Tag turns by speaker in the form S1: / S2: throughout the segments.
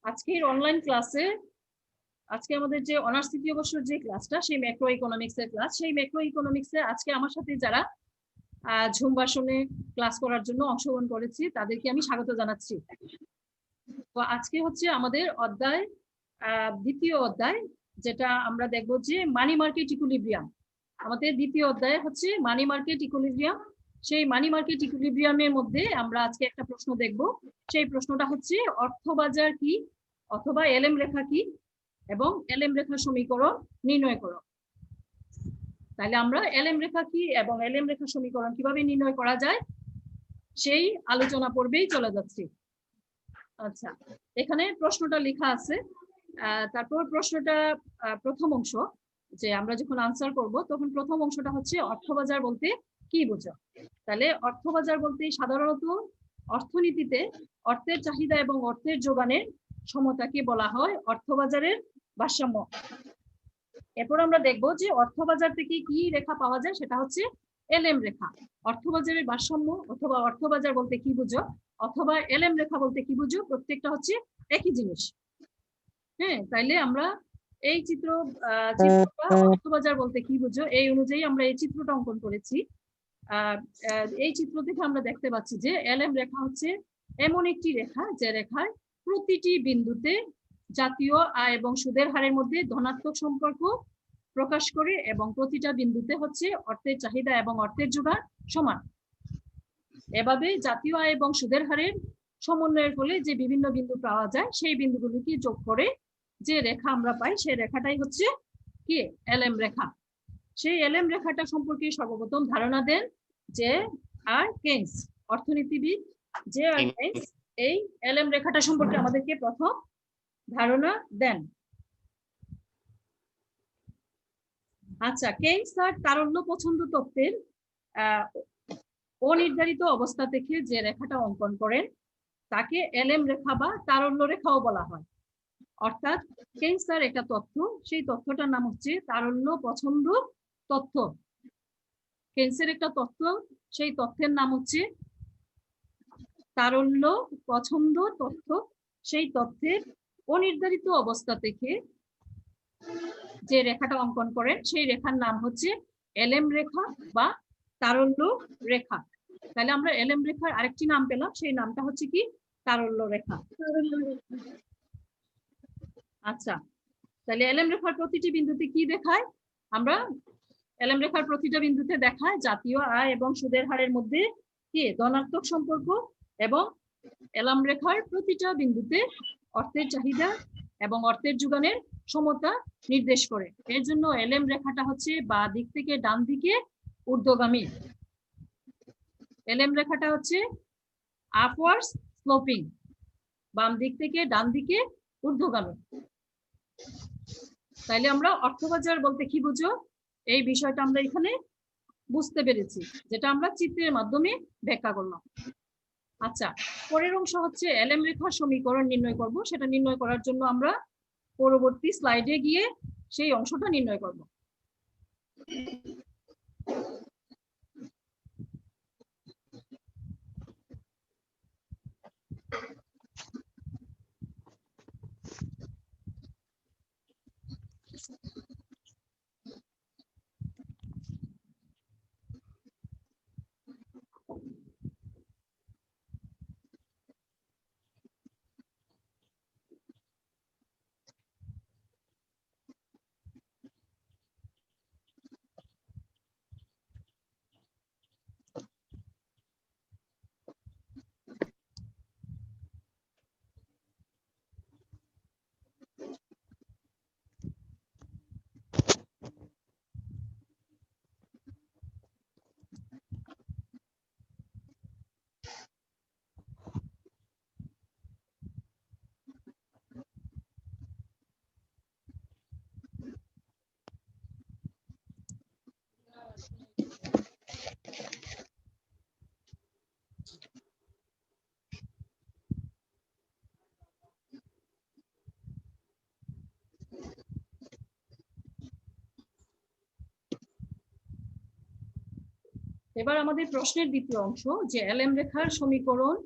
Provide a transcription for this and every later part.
S1: আজকের অনলাইন ক্লাসে আজকে আমাদের যে অনার্স তৃতীয় বর্ষের যে ক্লাসটা সেই ম্যাক্রো ইকোনমিক্সের ক্লাস। সেই ম্যাক্রো ইকোনমিক্সে আজকে আমার সাথে যারা ঝুম ভার্সনে ক্লাস করার জন্য অংশগ্রহণ করেছি তাদেরকে আমি স্বাগত জানাচ্ছি। তো আজকে হচ্ছে আমাদের অধ্যায় দ্বিতীয় অধ্যায়, যেটা আমরা দেখবো যে মানি মার্কেট ইকুইলিব্রিয়াম। আমাদের দ্বিতীয় অধ্যায় হচ্ছে মানি মার্কেট ইকুইলিব্রিয়াম। সেই মানি মার্কেট ইকুইলিব্রিয়ামের মধ্যে আমরা আজকে একটা প্রশ্ন দেখব। সেই প্রশ্নটা হচ্ছে অর্থবাজার কি অথবা এলএম রেখা কি এবং এলএম রেখার সমীকরণ নির্ণয় করো। তাহলে আমরা এলএম রেখা কি এবং এলএম রেখার সমীকরণ কিভাবে নির্ণয় করা যায় সেই আলোচনা পর্বেই চলে যাচ্ছি। আচ্ছা, এখানে প্রশ্নটা লেখা আছে। তারপর প্রশ্নটা প্রথম অংশ, যে আমরা যখন আনসার করব তখন প্রথম অংশটা হচ্ছে অর্থবাজার বলতে কি বোঝো। তাহলে অর্থবাজার বলতে সাধারণত অর্থনীতিতে অর্থের চাহিদা এবং অর্থের যোগানের সমতাকে বলা হয় অর্থবাজারের ভারসাম্য। এরপর আমরা দেখব যে অর্থবাজার থেকে কি রেখা পাওয়া যায়, সেটা হচ্ছে এলএম রেখা। অর্থবাজারের ভারসাম্য অথবা অর্থবাজার বলতে কি বুঝো অথবা এলএম রেখা বলতে কি বুঝো, প্রত্যেকটা হচ্ছে একই জিনিস। হ্যাঁ, তাইলে আমরা এই চিত্রটা অর্থবাজার বলতে কি বুঝো এই অনুযায়ী আমরা এই চিত্রটা অঙ্কন করেছি। এই চিত্র থেকে আমরা দেখতে পাচ্ছি যে এলএম রেখা হচ্ছে এমন একটি রেখা যে রেখার প্রতিটি বিন্দুতে জাতীয় আয় এবং সুদের হারের মধ্যে ধনাত্মক সম্পর্ক প্রকাশ করে এবং প্রতিটা বিন্দুতে হচ্ছে অর্থের চাহিদা এবং অর্থের যোগান সমান। এভাবে জাতীয় আয় এবং সুদের হারের সমন্বয়ের ফলে যে বিভিন্ন বিন্দু পাওয়া যায় সেই বিন্দুগুলিকে যোগ করে যে রেখা আমরা পাই সেই রেখাটাই হচ্ছে কি এলএম রেখা। সেই এলএম রেখাটা সম্পর্কে সর্বপ্রথম ধারণা দেন যে আর কেইন্স, অর্থনীতিবিদ যে আর কেইন্স এই এলএম রেখাটা সম্পর্কে আমাদেরকে প্রথম ধারণা দেন। আচ্ছা, কেইন্স তার তারল্য পছন্দ তত্ত্বের অনির্ধারিত অবস্থা থেকে যে রেখাটা অঙ্কন করেন তাকে এলএম রেখা বা তারল্য রেখাও বলা হয়। অর্থাৎ কেইন্স তার একটা তথ্য, সেই তথ্যটার নাম হচ্ছে তারল্য পছন্দ তথ্য। কেইন্সের একটা তথ্য, সেই তথ্যের নাম হচ্ছে তারল্য পছন্দ তথ্য। সেই তথ্যের অনির্ধারিত অবস্থা থেকে যে রেখাটা অঙ্কন করেন সেই রেখার নাম হচ্ছে এলএম রেখা বা তারল্য রেখা। তাহলে আমরা এলএম রেখার আরেকটি নাম পেলাম, সেই নামটা হচ্ছে কি তারল্য রেখা। আচ্ছা, তাহলে এলএম রেখার প্রতিটি বিন্দুতে কি দেখায়, আমরা এলএম রেখার প্রতিটা বিন্দুতে দেখায় জাতীয় আয় এবং সুদের হারের মধ্যে কি ধনাত্মক সম্পর্ক এবং এলএম রেখার প্রতিটা বিন্দুতে অর্থের চাহিদা এবং অর্থের যোগানের সমতা নির্দেশ করে। এর জন্য এলএম রেখাটা হচ্ছে বাঁ দিক থেকে ডান দিকে ঊর্ধ্বগামী। এলএম রেখাটা হচ্ছে আপওয়ার্ডস স্লোপিং, বাম দিক থেকে ডান দিকে ঊর্ধ্বগামী। তাইলে আমরা অর্থবাজার বলতে কি বুঝো এই বিষয়টা আমরা এখানে বুঝতে পেরেছি, যেটা আমরা চিত্রের মাধ্যমে ব্যাখ্যা করলাম। আচ্ছা, পরের অংশ হচ্ছে এলএম রেখার সমীকরণ নির্ণয় করব। সেটা নির্ণয় করার জন্য আমরা পরবর্তী স্লাইডে গিয়ে সেই অংশটা নির্ণয় করব। এবার আমাদের প্রশ্নের দ্বিতীয় অংশ, যে এলএম রেখার সমীকরণ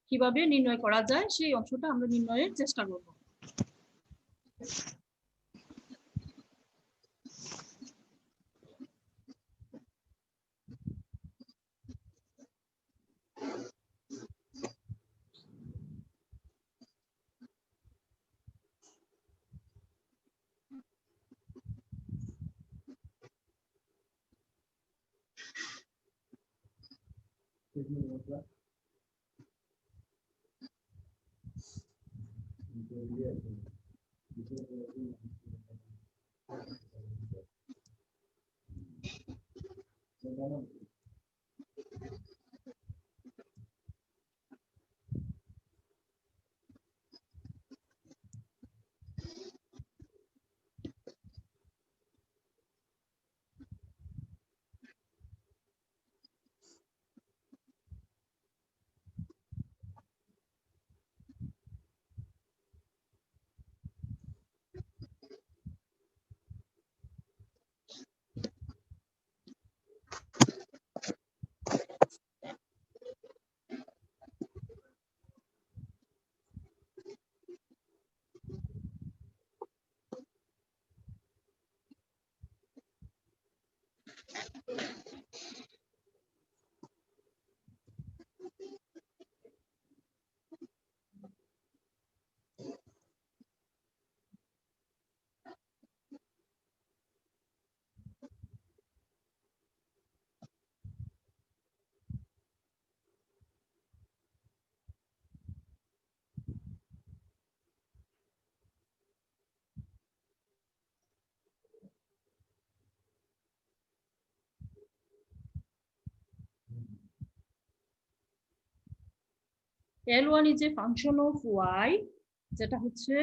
S1: কিভাবে নির্ণয় করা যায় সেই অংশটা আমরা নির্ণয়ের চেষ্টা করব। L1 is a function of y, যেটা হচ্ছে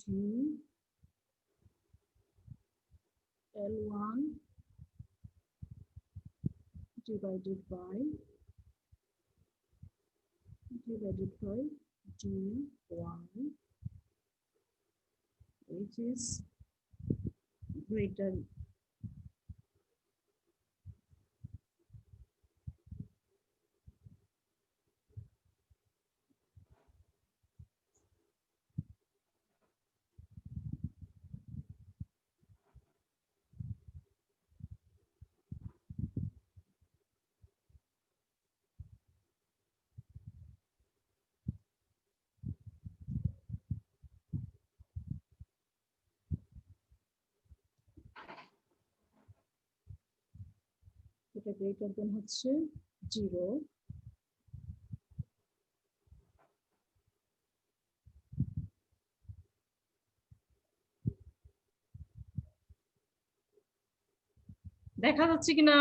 S1: g L1 divided by g1, which is greater than হচ্ছে 0, দেখা যাচ্ছে কিনা?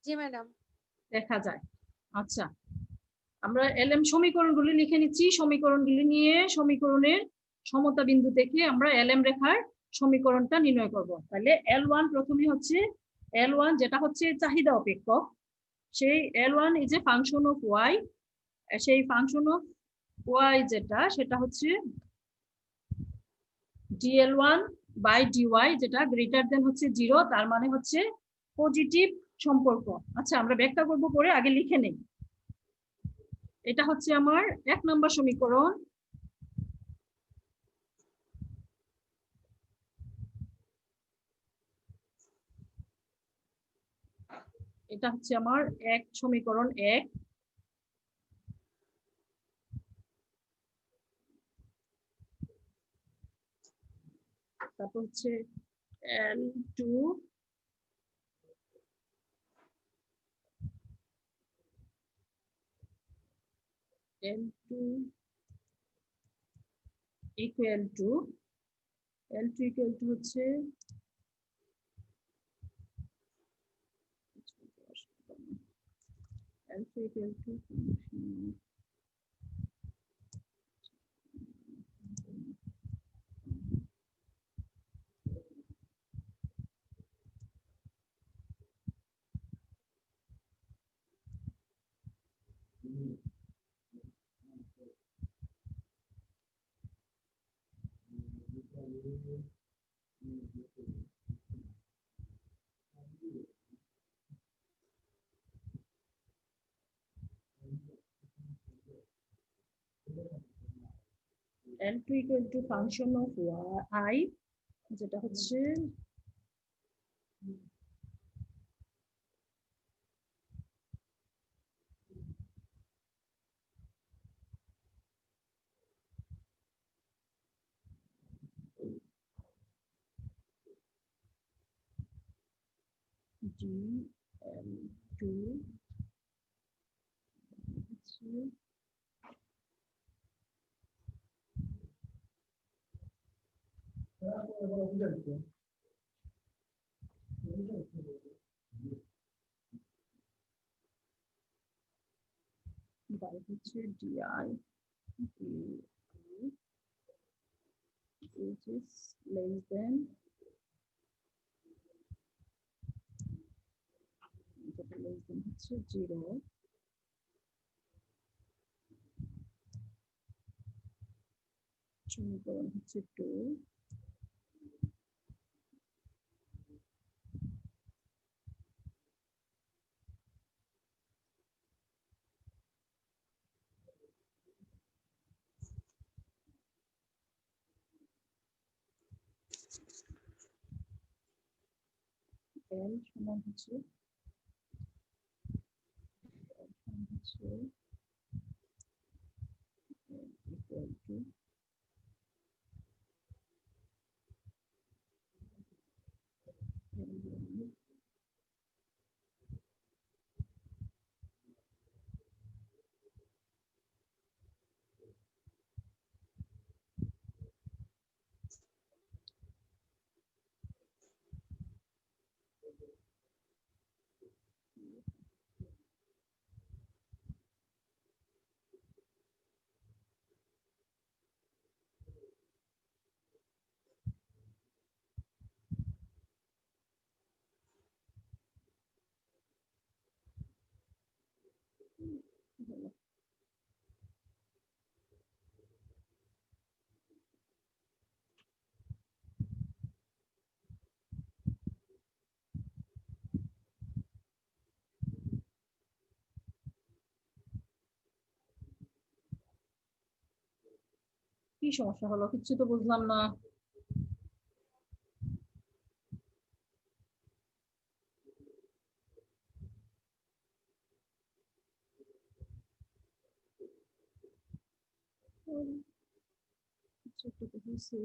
S2: জি ম্যাডাম,
S1: দেখা যায়। আচ্ছা, আমরা এলএম সমীকরণগুলি লিখে নিচ্ছি। সমীকরণগুলি নিয়ে সমীকরণের সমতা বিন্দু থেকে আমরা এলএম রেখার সমীকরণটা নির্ণয় করব। তাহলে L1 প্রথমে হচ্ছে L1, যেটা হচ্ছে চাহিদা অপেক্ষক, সেই L1 is a function of y। সেই ফাংশন অফ y যেটা, সেটা হচ্ছে dl1 বাই dy, যেটা গ্রেটার দেন হচ্ছে 0, তার মানে হচ্ছে পজিটিভ সম্পর্ক। আচ্ছা, আমরা ব্যাখ্যা করব পরে, আগে লিখে নেই। এটা হচ্ছে আমার 1 নম্বর সমীকরণ। এটা হচ্ছে আমার সমীকরণ 1। তারপর হচ্ছে L2 equal to হচ্ছে L2 equal to L2 equal to function of I, যেটা হচ্ছে dL2 by হচ্ছে DI which is less than হচ্ছে 0, সমীকরণ হচ্ছে 2, L সমান হচ্ছে equal to কি সমস্যা হলো? কিছু তো বুঝলাম না। কিছু একটা তো হয়েছে।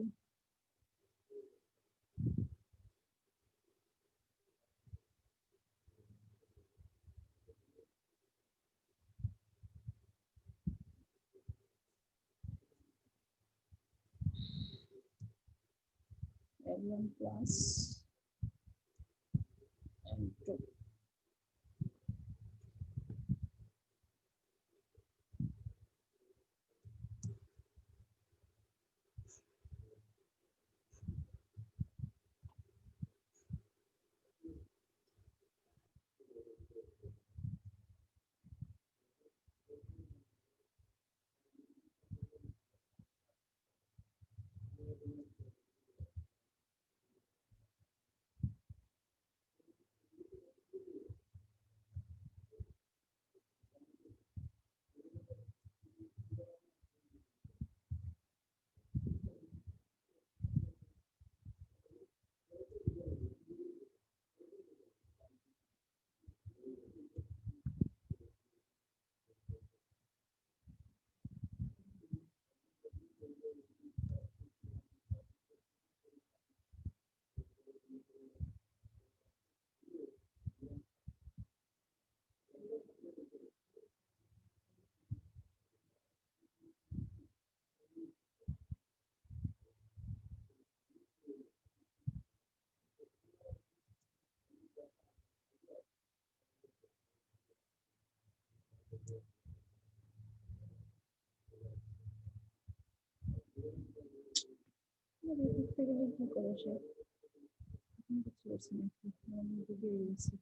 S1: L1 plus L2 দেখতে গেলে কি করে সে? বুঝতে পারছি না কি আমি বুঝে গেছি।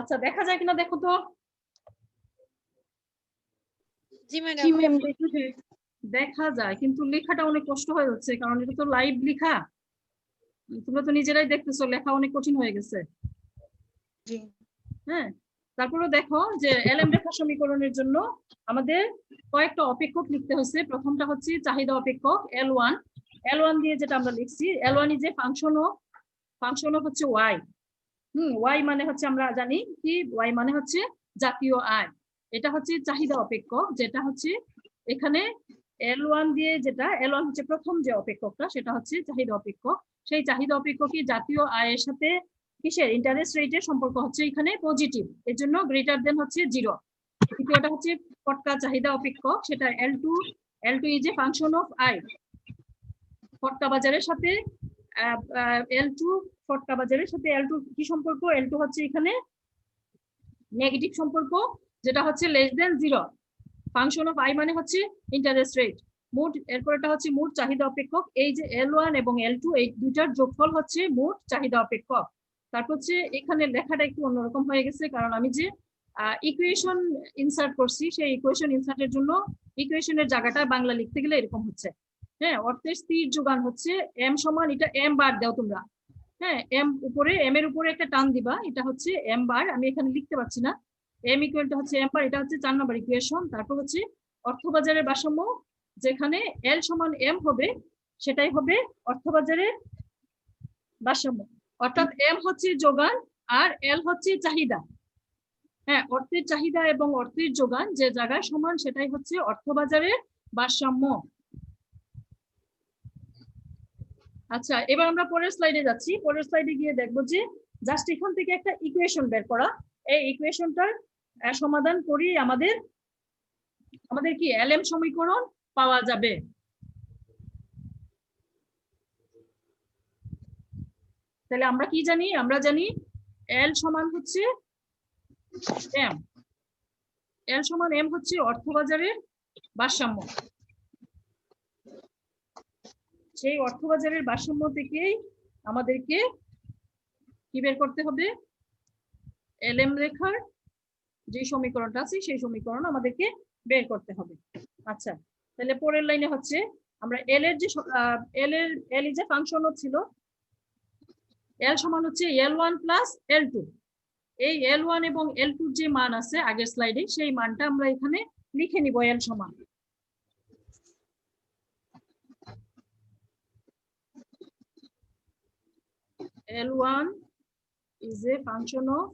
S1: আচ্ছা দেখা যায় কিনা দেখো তো।
S2: জি ম্যাম
S1: দেখা যায় কিন্তু লেখাটা অনেক কষ্ট হয়ে যাচ্ছে, কারণ এটা তো লাইভ লেখা। তোমরা তো নিজেরাই দেখতেছো লেখা অনেক কঠিন হয়ে গেছে।
S2: জি
S1: হ্যাঁ, তারপরে দেখো যে এলএম রেখা সমীকরণের জন্য আমাদের কয়েকটা অপেক্ষক লিখতে হচ্ছে। প্রথমটা হচ্ছে চাহিদা অপেক্ষক L1। L1 দিয়ে যেটা আমরা লিখছি, L1 ইজ এ ফাংশন হচ্ছে ওয়াই। ওয়াই মানে হচ্ছে আমরা জানি কি, ওয়াই মানে হচ্ছে জাতীয় আয়। এটা হচ্ছে চাহিদা অপেক্ষক, যেটা হচ্ছে এখানে L1 দিয়ে যেটা L1 হচ্ছে প্রথম যে অপেক্ষকটা, সেটা হচ্ছে চাহিদা অপেক্ষক। সেই চাহিদা অপেক্ষকই জাতীয় আয়ের সাথে কিসের ইন্টারেস্ট রেটের সম্পর্ক হচ্ছে এখানে পজিটিভ, এর জন্য গ্রেটার দেন হচ্ছে 0। দ্বিতীয়টা হচ্ছে ফটকা চাহিদা অপেক্ষক, সেটা L2 is a function of I. ফটকা বাজারের সাথে L2 ফটকা বাজারের সাথে L2 কি সম্পর্ক? L2 হচ্ছে এখানে নেগেটিভ সম্পর্ক, যেটা হচ্ছে less than 0। Function of I মানে হচ্ছে ইন্টারেস্ট রেট। মোট এরপর এটা হচ্ছে মোট চাহিদা অপেক্ষক। এই যে L1 এবং L2 এই দুইটার যোগফল হচ্ছে মোট চাহিদা অপেক্ষক। তারপর হচ্ছে এখানে লেখাটা একটু অন্যরকম হয়ে গেছে, কারণ আমি যে ইকুয়েশন ইনসার্ট করছি সেই ইকুয়েশন ইনসার্টের জন্য ইকুয়েশনের জায়গাটা বাংলা লিখতে গেলে এরকম হচ্ছে। হ্যাঁ, অর্থের স্থির যোগান হচ্ছে এম সমান, এটা এম বার দাও তোমরা। হ্যাঁ, এম উপরে, এম এর উপরে একটা টান দিবা, এটা হচ্ছে এম বার। আমি এখানে লিখতে পারছি না। এম ইকুয়াল টু হচ্ছে এম বার, এটা হচ্ছে 4 নম্বর ইকুয়েশন। তারপর হচ্ছে অর্থবাজারের ভারসাম্য, যেখানে এল সমান এম হবে সেটাই হবে অর্থবাজারের ভারসাম্য। অর্থাৎ এম হচ্ছে যোগান আর এল হচ্ছে চাহিদা। হ্যাঁ, অর্থের চাহিদা এবং অর্থের যোগান যে জায়গায় সমান সেটাই হচ্ছে অর্থবাজারের ভারসাম্য। আচ্ছা, এবার আমরা পরের স্লাইডে যাচ্ছি। পরের স্লাইডে গিয়ে দেখবো যে জাস্ট এখান থেকে একটা ইকুয়েশন বের করা। এই ইকুয়েশনটার সমাধান করি আমাদের কি এলএম সমীকরণ পাওয়া যাবে। তাহলে আমরা কি জানি? আমরা জানি এল সমান হচ্ছে এম। এল সমান এম হচ্ছে অর্থবাজারের ভারসাম্য। সেই অর্থবাজারের ভারসাম্য থেকেই আমাদেরকে কি বের করতে হবে? এলএম রেখার যে সমীকরণটা আছে সেই সমীকরণ আমাদেরকে বের করতে হবে। আচ্ছা, তাহলে পরের লাইনে হচ্ছে আমরা এল এর যে এল যে ফাংশন ছিল, এল সমান হচ্ছে L1 প্লাস L2। এই L1 এবং L2 যে মান আছে আগের স্লাইডে, সেই মানটা আমরা এখানে লিখে নিব। এল সমান L1 is a function of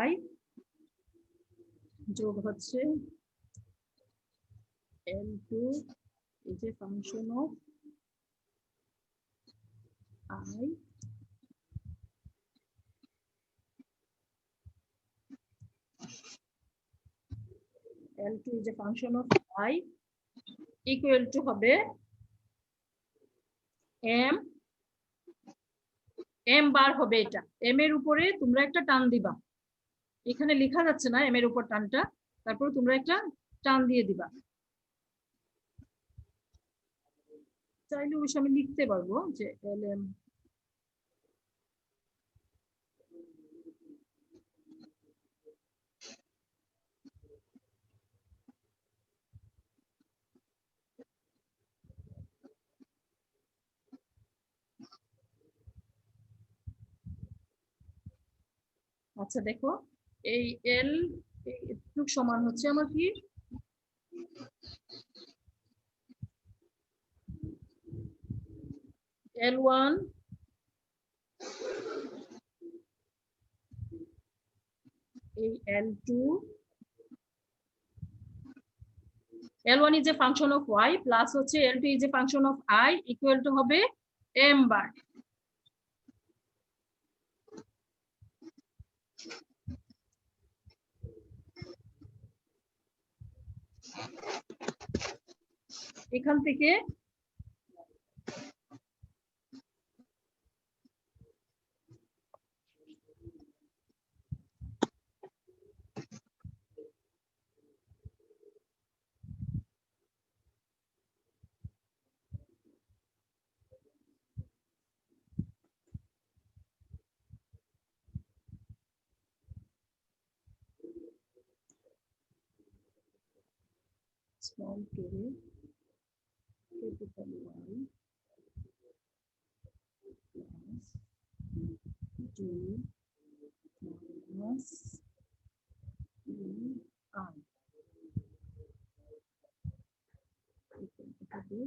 S1: y যোগ হচ্ছে L2 is a function of I L2 is a function of I equal to হবে m। m বার হবে এটা। m এর উপরে তোমরা একটা টান দিবা, এখানে লেখা যাচ্ছে না m এর উপর টানটা, তারপর তোমরা একটা টান দিয়ে দিবা। চাইলে অবশ্য আমি লিখতে পারবো যে lm আচ্ছা দেখো, এই এল একটু সমান হচ্ছে আমার কি L1 এই L2, L1 is a function of y plus হচ্ছে L2 is a function of I equal to হবে m বার। এখান থেকে small k capital Y plus 2 minus 3i equal to হবে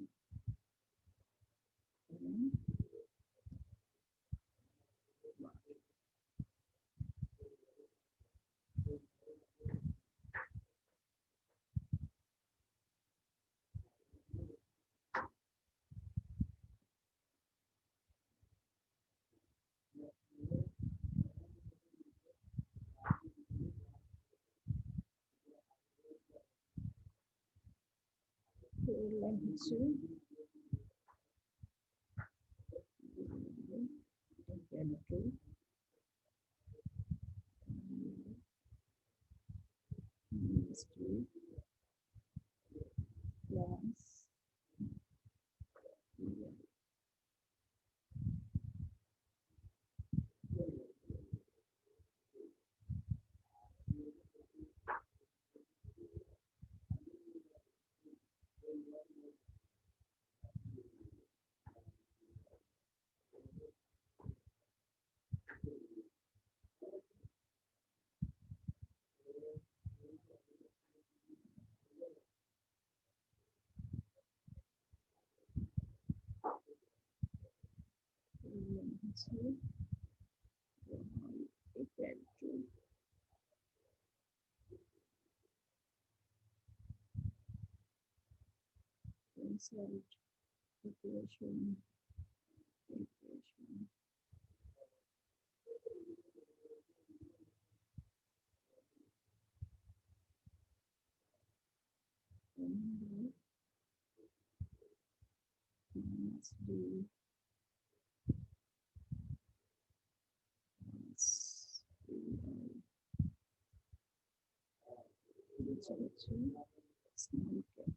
S1: m হচ্ছে equation. Minus d plus small k.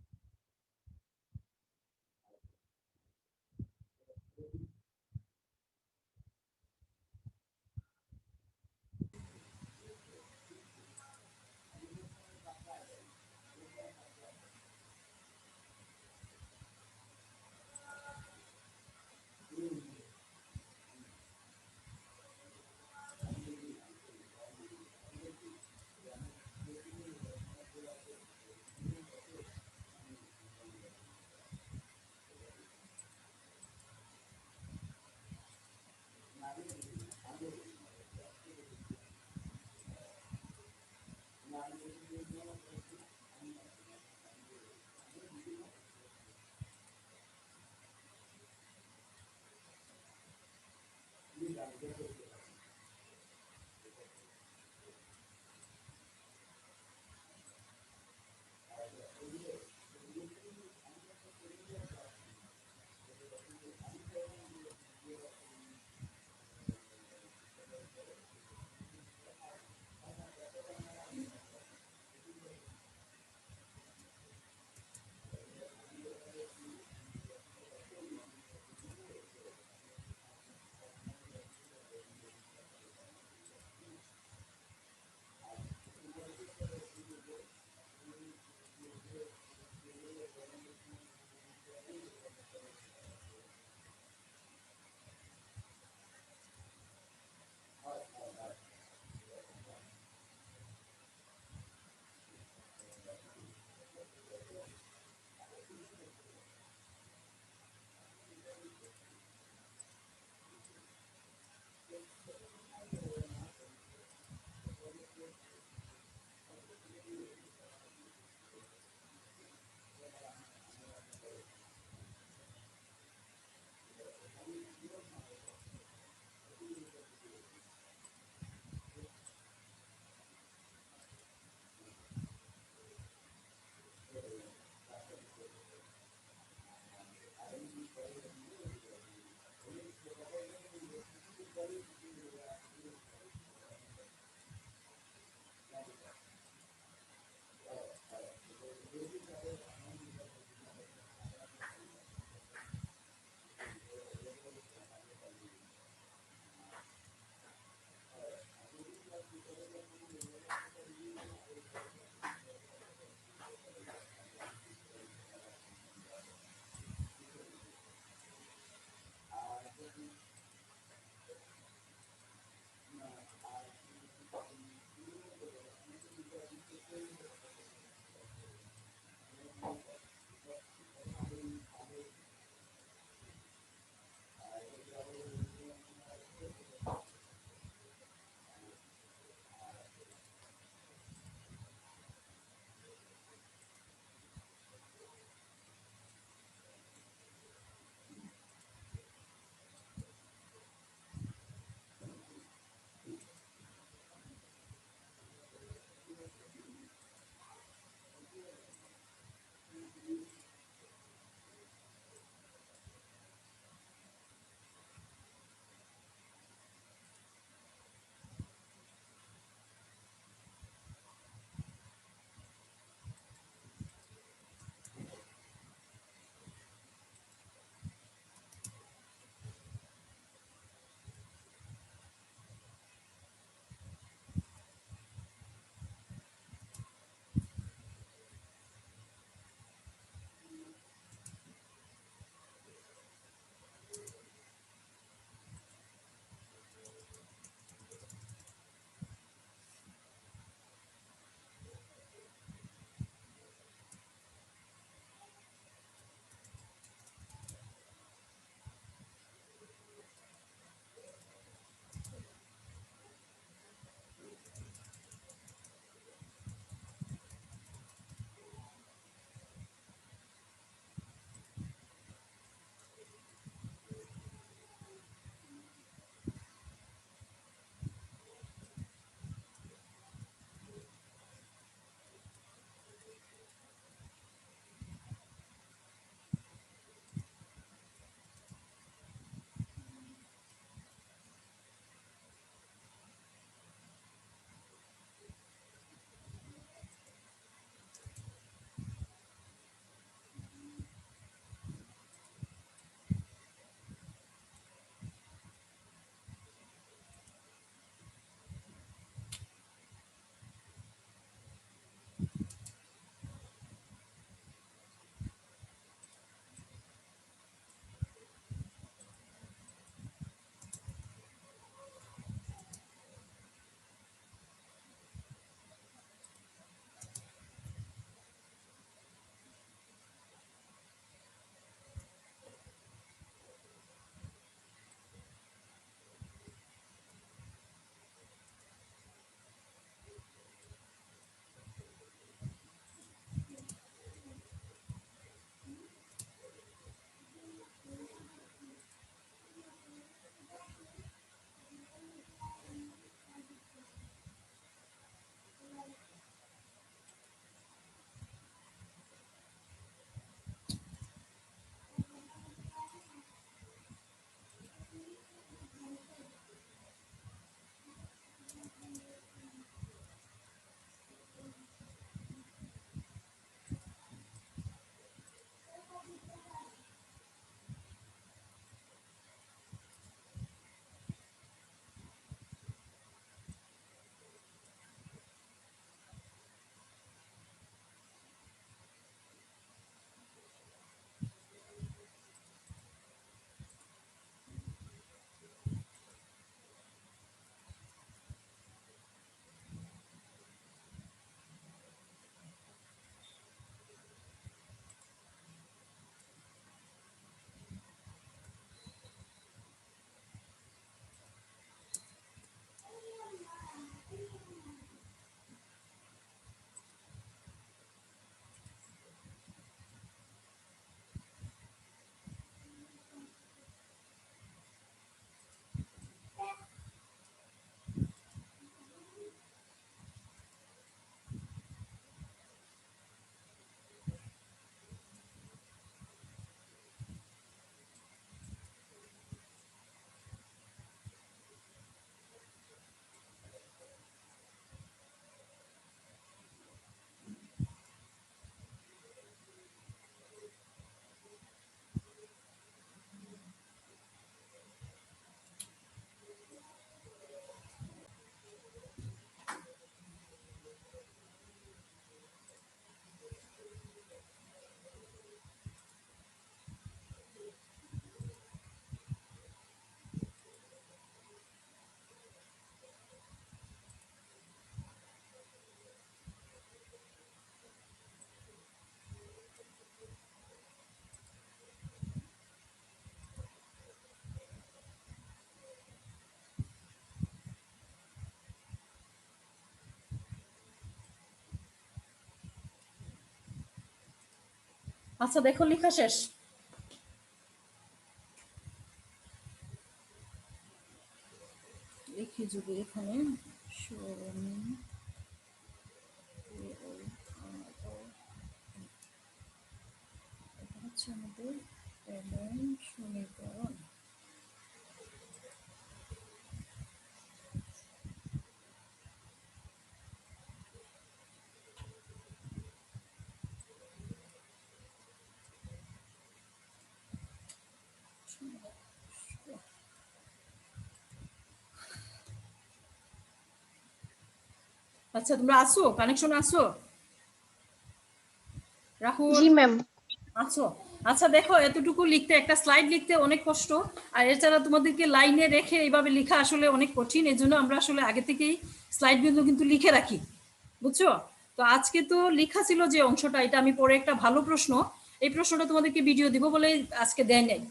S1: আচ্ছা দেখো লেখা শেষ। লিখি যদি এখানে এটা হচ্ছে আমাদের সমীকরণ। আচ্ছা তোমরা আসো, কানেকশন আসো? রাহুল?
S2: জি ম্যাম।
S1: আছো? আচ্ছা দেখো এতটুকু লিখতে, একটা স্লাইড লিখতে অনেক কষ্ট, আর এছাড়া তোমাদেরকে লাইনে রেখে এইভাবে লেখা আসলে অনেক কঠিন। এই জন্য আমরা আসলে আগে থেকেই স্লাইডগুলো কিন্তু লিখে রাখি, বুঝছো? তো আজকে তো লেখা ছিল যে অংশটা, এটা আমি পরে একটা ভালো প্রশ্ন, এই প্রশ্নটা তোমাদেরকে ভিডিও দিব বলে আজকে দেয় নাই।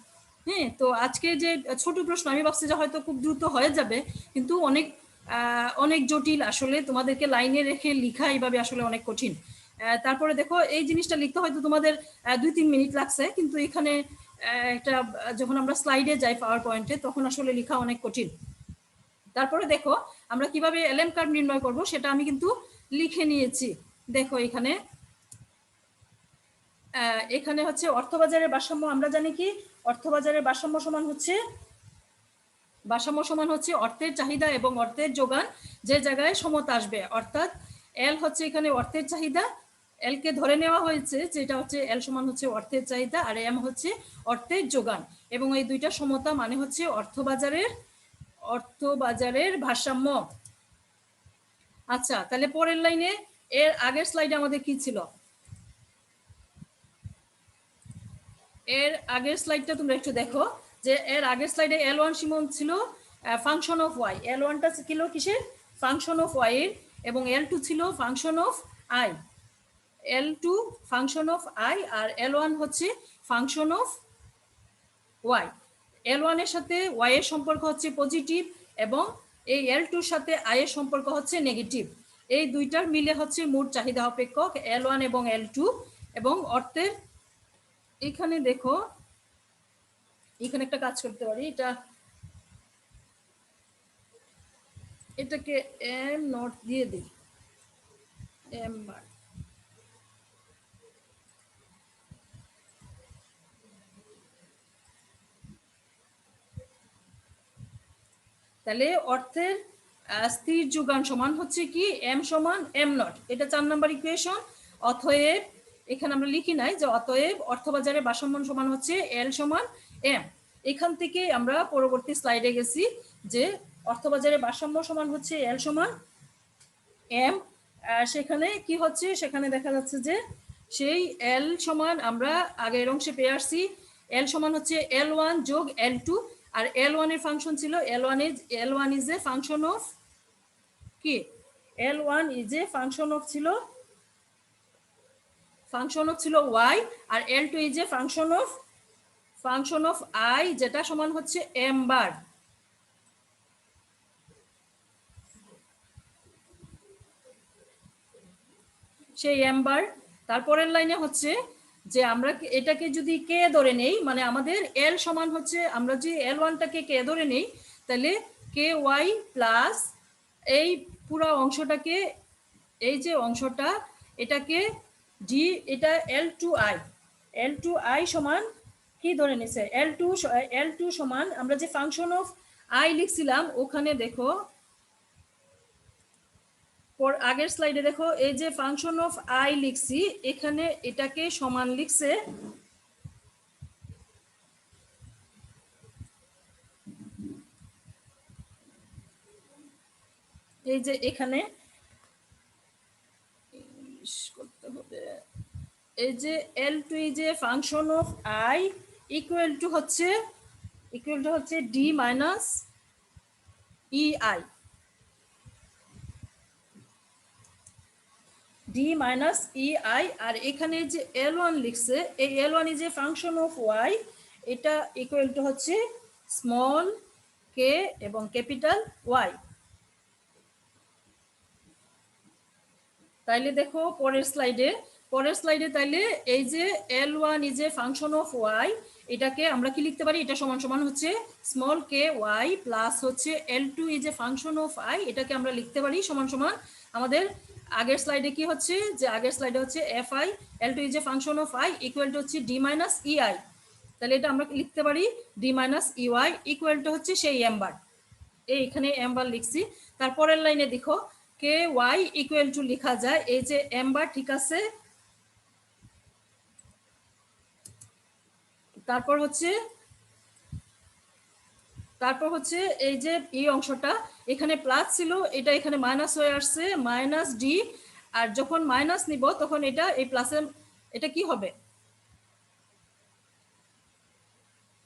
S1: হ্যাঁ, তো আজকে যে ছোট প্রশ্ন আমি ভাবছি যে হয়তো খুব দ্রুত হয়ে যাবে, কিন্তু অনেক জটিল আসলে, তোমাদেরকে লাইনে রেখে লেখা এইভাবে আসলে অনেক কঠিন। তারপরে দেখো এই জিনিসটা লিখতে হয়তো তোমাদের 2-3 মিনিট লাগছে, কিন্তু এখানে একটা যখন আমরা স্লাইডে যাই পাওয়ার পয়েন্টে তখন আসলে লেখা অনেক কঠিন। তারপরে দেখো আমরা কিভাবে এলএম কার্ভ নির্ণয় করব সেটা আমি কিন্তু লিখে নিয়েছি। দেখো এখানে এখানে হচ্ছে অর্থবাজারের ভারসাম্য, আমরা জানি কি অর্থবাজারের ভারসাম্য সমান হচ্ছে অর্থের চাহিদা এবং অর্থের যোগান যে জায়গায় সমতা আসবে, অর্থাৎ এল হচ্ছে এখানে অর্থের চাহিদা, এল কে ধরে নেওয়া হয়েছে যেটা হচ্ছে এল সমান হচ্ছে অর্থের চাহিদা, আর এম হচ্ছে অর্থের যোগান, এবং এই দুইটা সমতা মানে হচ্ছে অর্থবাজারের ভারসাম্য। আচ্ছা তাহলে পরের লাইনে, এর আগের স্লাইডে আমাদের কি ছিল? এর আগের স্লাইডটা তোমরা একটু দেখো, যে এর আগের স্লাইডে L1 সমান ছিল ফাংশন অফ ওয়াই, L1টা ছিল কিসের? ফাংশন অফ ওয়াই এর, এবং L2 ছিল function of I, L2 function of I, আর L1 হচ্ছে ফাংশন অফ ওয়াই। L1 এর সাথে ওয়াই এর সম্পর্ক হচ্ছে পজিটিভ, এবং এই L2 এর সাথে আই এর সম্পর্ক হচ্ছে নেগেটিভ। এই দুইটার মিলে হচ্ছে মোট চাহিদা অপেক্ষক L1 এবং L2। এবং অর্থের এখানে দেখো, এখানে একটা কাজ করতে পারি, এটাকে এম নট দিয়ে দিই, এম বার। তাহলে অর্থের স্থির যোগান সমান হচ্ছে কি এম সমান এম নট, এটা 4 নাম্বার ইকুয়েশন। অতএব এখানে আমরা লিখি নাই যে অতএব অর্থবাজারের ভারসাম্য সমান হচ্ছে এল সমান এম। এখান থেকে আমরা পরবর্তী স্লাইডে গেছি যে অর্থবাজারের ভারসাম্য সমান হচ্ছে এল সমান এম। সেখানে কি হচ্ছে, সেখানে দেখা যাচ্ছে যে সেই এল সমান আমরা আগের অংশে পেয়ে আসছি, এল সমান হচ্ছে L1 যোগ L2, আর L1 এর ফাংশন ছিল L1 is a function of কি, L1 is a function of ছিল y, আর L2 is a function of i, যেটা সমান হচ্ছে m বার। সেই m বার। তারপরের লাইনে হচ্ছে যে আমরা এটাকে যদি কে ধরে নেই, মানে আমাদের এল সমান হচ্ছে, আমরা যদি L1টাকে কে ধরে নেই তাহলে কে ওয়াই প্লাস এই পুরো অংশটাকে, এই যে অংশটা এটাকে ডি, এটা L2i সমান কি ধরে নিছে, L2 সমান আমরা যে ফাংশন অফ আই লিখছিলাম ওখানে দেখো আগের স্লাইডে দেখো, এই যে ফাংশন অফ আই লিখছি এখানে এটাকে সমান লিখছে এই যে এখানে করতে হবে, এই যে L2 যে function of I equal to হচ্ছে D minus E I, D minus E I. আর এখানে যে L1 লিখছে, এই L1 is a function of Y, এটা ইকুয়াল টু হচ্ছে স্মল কে এবং ক্যাপিটাল ওয়াই। তাইলে দেখো পরের স্লাইডে পরের স্লাইডে তাইলে এই যে L1 is a function of y, এটাকে আমরা কি লিখতে পারি, এটা সমান সমান হচ্ছে স্মল কে ওয়াই প্লাস হচ্ছে L2 is a function of i, এটাকে আমরা লিখতে পারি সমান সমান আমাদের আগের স্লাইডে কি হচ্ছে, যে আগের স্লাইডে হচ্ছে fi L2 is a function of i equal to হচ্ছে d মাইনাস ei, তাহলে এটা আমরা লিখতে পারি d minus ei equal to হচ্ছে সেই m বার, এইখানে m বার লিখছি। তারপরের লাইনে দেখো কে ওয়াই ইকুয়াল টু লেখা যায় এই যে m বার, ঠিক আছে। তারপর হচ্ছে এই যে এই অংশটা এখানে প্লাস ছিল, এটা এখানে মাইনাস হয়ে আসছে মাইনাস ডি, আর যখন মাইনাস নিব তখন এটা এই প্লাসের এটা কি হবে,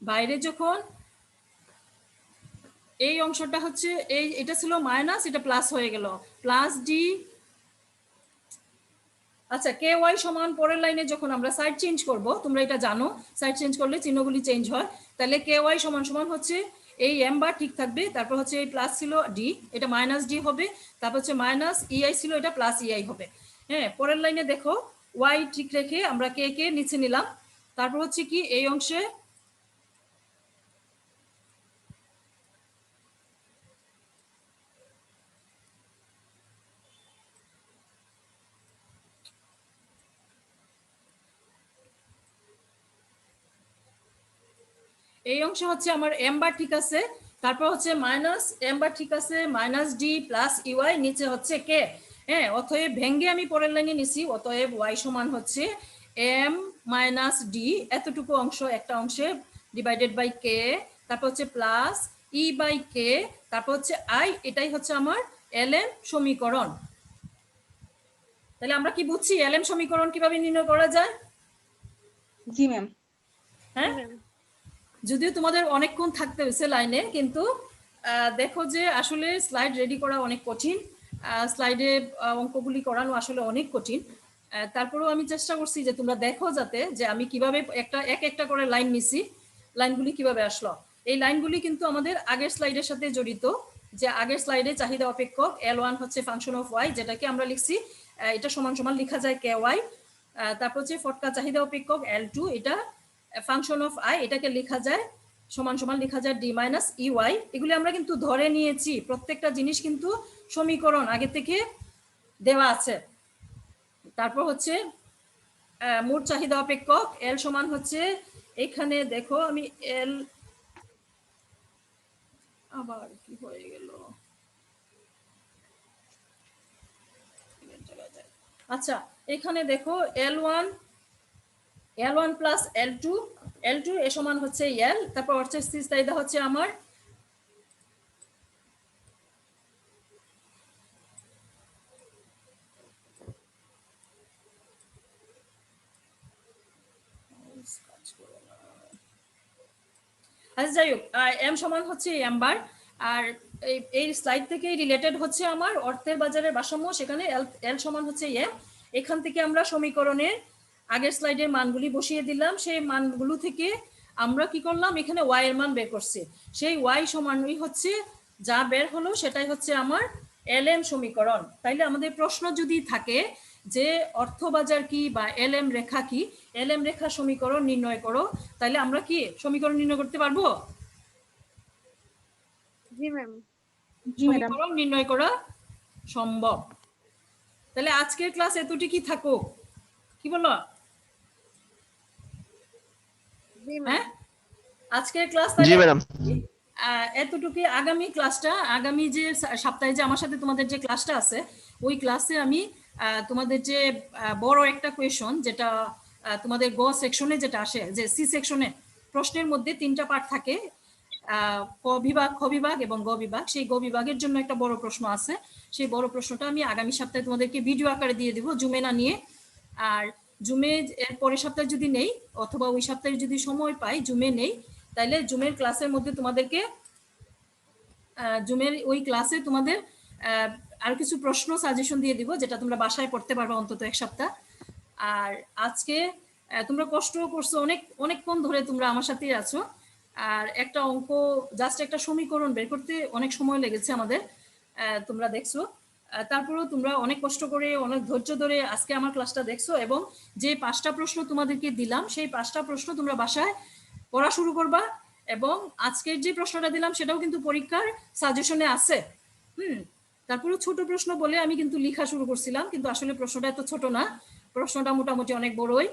S1: বাইরে যখন এই অংশটা হচ্ছে এই এটা ছিল মাইনাস, এটা প্লাস হয়ে গেল প্লাস ডি। আচ্ছা কে ওয়াই সমান পরের লাইনে যখন আমরা সাইড চেঞ্জ করব, তোমরা এটা জানো সাইড চেঞ্জ করলে চিহ্নগুলি চেঞ্জ হয়, তাহলে কে ওয়াই সমান সমান হচ্ছে এই এম বার ঠিক থাকবে, তারপর হচ্ছে এই প্লাস ছিল ডি, এটা মাইনাস ডি হবে, তারপর হচ্ছে মাইনাস ইআই ছিল, এটা প্লাস ইআই হবে। হ্যাঁ, পরের লাইনে দেখো ওয়াই ঠিক রেখে আমরা কে কে নিচে নিলাম, তারপর হচ্ছে কি এই অংশে এই অংশে হচ্ছে আমার এম বার ঠিক আছে, তারপর হচ্ছে মাইনাস এম বার ঠিক আছে, মাইনাস ডি প্লাস ইউআই, নিচে হচ্ছে কে। হ্যাঁ, অতএব ভেঙ্গে আমি পরের লাইনে নিছি, অতএব ওয়াই সমান হচ্ছে এম মাইনাস ডি, এতটুকু অংশ একটা অংশে ডিভাইডেড বাই কে, তারপর হচ্ছে প্লাস ই বাই কে, তারপর হচ্ছে আই, এটাই হচ্ছে আমার এলএম সমীকরণ। তাহলে আমরা কি বুঝছি এলএম সমীকরণ কিভাবে নির্ণয় করা যায়?
S2: জি ম্যাম।
S1: হ্যাঁ, যদিও তোমাদের অনেকক্ষণ থাকতে হয়েছে লাইনে, কিন্তু দেখো যে আসলে স্লাইড রেডি করা অনেক কঠিন, স্লাইডে অঙ্কগুলি করানো আসলে অনেক কঠিন। তারপরেও আমি চেষ্টা করছি যে তোমরা দেখো যাতে যে আমি কিভাবে একটা করে লাইন নিছি, লাইনগুলি কিভাবে আসলো। এই লাইনগুলি কিন্তু আমাদের আগের স্লাইডের সাথে জড়িত, যে আগের স্লাইডে চাহিদা অপেক্ষক L1 হচ্ছে ফাংশন অফ ওয়াই, যেটাকে আমরা লিখছি এটা সমান সমান লেখা যায় কে ওয়াই, তারপর হচ্ছে ফটকা চাহিদা অপেক্ষক L2, এটা ফাংশন অফ আই, এটাকে লেখা যায় সমান সমান লেখা যায় ডি মাইনাস ইউআই। এগুলি আমরা কিন্তু ধরে নিয়েছি, প্রত্যেকটা জিনিস কিন্তু সমীকরণ আগে থেকে দেওয়া আছে। তারপর হচ্ছে মোট চাহিদা অপেক্ষক এল সমান হচ্ছে এখানে দেখো আমি এল আবার কি হয়ে গেল, আচ্ছা এখানে দেখো L1 প্লাস L2 এ সমান হচ্ছে এল, তারপর অর্থের স্থির চাহিদা হচ্ছে আমার আচ্ছা যাই হোক, এম সমান হচ্ছে এম বার, আর এই স্লাইড থেকে রিলেটেড হচ্ছে আমার অর্থের বাজারের ভারসাম্য, সেখানে এল সমান হচ্ছে এম। এখান থেকে আমরা সমীকরণের আগের স্লাইডের মানগুলি বসিয়ে দিলাম, সেই মানগুলো থেকে আমরা কি করলাম এখানে ওয়াই এর মান বের করছি, সেই ওয়াই সমানই হচ্ছে যা বের হলো সেটাই হচ্ছে আমার এলএম সমীকরণ। তাইলে আমাদের প্রশ্ন যদি থাকে যে অর্থবাজার কি বা এলএম রেখা কি, এলএম রেখা সমীকরণ নির্ণয় করো, তাইলে আমরা কি সমীকরণ নির্ণয় করতে পারবো?
S2: জি ম্যাম।
S1: সমীকরণ নির্ণয় করা সম্ভব। তাহলে আজকের ক্লাস এতটুকুই থাকুক, কি বলো? হ্যাঁ, আজকের ক্লাস এতটুকু। আগামী ক্লাসটা, আগামী যে সপ্তাহে যে আমার সাথে তোমাদের যে ক্লাসটা আছে, ওই ক্লাসে আমি তোমাদের যে বড় একটা কোয়েশন, যেটা তোমাদের গ সেকশনে যেটা আসে, যে সি সেকশনে প্রশ্নের মধ্যে 3টা পার্ট থাকে, ক বিভাগ, খ বিভাগ এবং গ বিভাগ, সেই গ বিভাগের জন্য একটা বড় প্রশ্ন আছে, সেই বড় প্রশ্নটা আমি আগামী সপ্তাহে তোমাদেরকে ভিডিও আকারে দিয়ে দিব, জুমে না নিয়ে। আর জুমে এর পরের সপ্তাহে যদি নেই, অথবা ওই সপ্তাহে যদি সময় পাই জুমে নেই, তাইলে জুমের ক্লাসের মধ্যে তোমাদেরকে জুমের ওই ক্লাসে তোমাদের আর কিছু প্রশ্ন সাজেশন দিয়ে দিব, যেটা তোমরা বাসায় পড়তে পারবে অন্তত এক সপ্তাহ। আর আজকে তোমরা কষ্ট করছো অনেকক্ষণ ধরে, তোমরা আমার সাথেই আছো, আর একটা অঙ্ক জাস্ট একটা সমীকরণ বের করতে অনেক সময় লেগেছে আমাদের, তোমরা দেখছো। তারপরেও তোমরা অনেক কষ্ট করে অনেক ধৈর্য ধরে আজকে আমার ক্লাসটা দেখছো এবং যে 5টা প্রশ্ন তোমাদেরকে দিলাম সেই 5টা প্রশ্ন তোমরা বাসায় পড়া শুরু করবা এবং আজকের যে প্রশ্নটা দিলাম সেটাও কিন্তু পরীক্ষার সাজেশনে আছে। তারপরে ছোট প্রশ্ন বলে আমি কিন্তু লেখা শুরু করছিলাম, কিন্তু আসলে প্রশ্নটা এত ছোট না, প্রশ্নটা মোটামুটি অনেক বড়ই।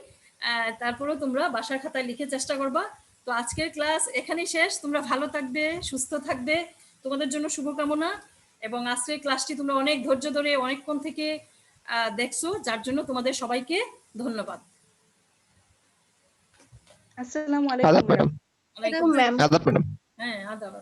S1: তারপরেও তোমরা বাসার খাতায় লিখে চেষ্টা করবা। তো আজকের ক্লাস এখানেই শেষ। তোমরা ভালো থাকবে, সুস্থ থাকবে, তোমাদের জন্য শুভকামনা। এবং আজকের ক্লাসটি তোমরা অনেক ধৈর্য ধরে অনেকক্ষণ থেকে দেখছো, যার জন্য তোমাদের সবাইকে ধন্যবাদ।
S2: আসসালামু আলাইকুম ম্যাডাম।
S1: ওয়ালাইকুম
S3: ম্যাম।
S1: আসসালাম। হ্যাঁ, আদাব।